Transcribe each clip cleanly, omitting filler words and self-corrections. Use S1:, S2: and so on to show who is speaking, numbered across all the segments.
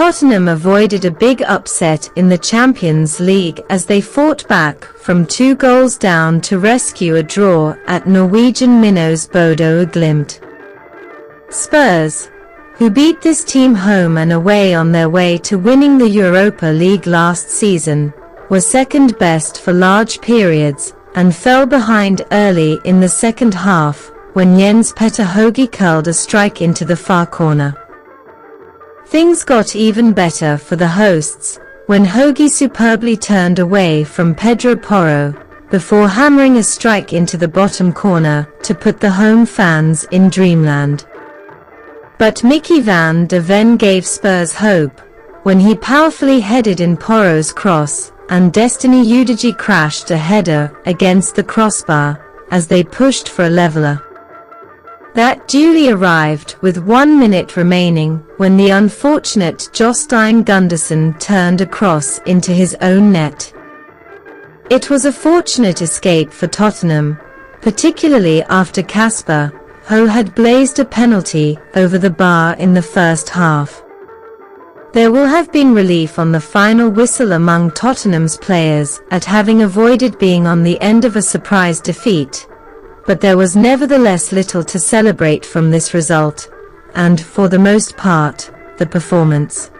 S1: Tottenham avoided a big upset in the Champions League as they fought back from 2 goals down to rescue a draw at Norwegian minnows Bodo Glimt. Spurs, who beat this team home and away on their way to winning the Europa League last season, were second best for large periods and fell behind early in the second half when Jens Petter Hauge curled a strike into the far corner. Things got even better for the hosts when Hauge superbly turned away from Pedro Porro before hammering a strike into the bottom corner to put the home fans in dreamland. But Mickey van de Ven gave Spurs hope when he powerfully headed in Porro's cross, and Destiny Udeji crashed a header against the crossbar as they pushed for a leveller. That duly arrived with 1 minute remaining when the unfortunate Jostein Gundersen turned a cross into his own net. It was a fortunate escape for Tottenham, particularly after Kasper, who had blazed a penalty over the bar in the first half. There will have been relief on the final whistle among Tottenham's players at having avoided being on the end of a surprise defeat, but there was nevertheless little to celebrate from this result, and, for the most part, the performance.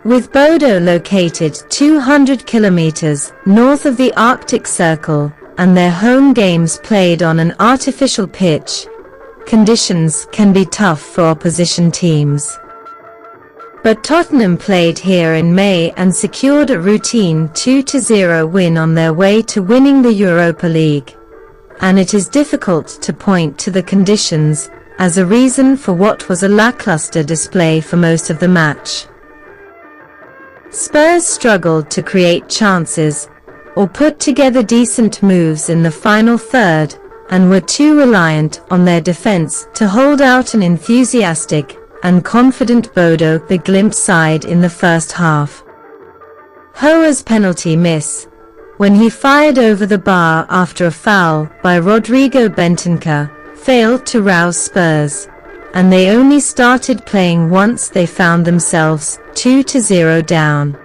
S1: With Bodo located 200 kilometers north of the Arctic Circle, and their home games played on an artificial pitch, conditions can be tough for opposition teams. But Tottenham played here in May and secured a routine 2-0 win on their way to winning the Europa League, and it is difficult to point to the conditions as a reason for what was a lackluster display for most of the match. Spurs struggled to create chances or put together decent moves in the final third, and were too reliant on their defense to hold out an enthusiastic and confident Bodo the Glimt side in the first half. Hauge's penalty miss, when he fired over the bar after a foul by Rodrigo Bentancur, failed to rouse Spurs, and they only started playing once they found themselves 2-0 down.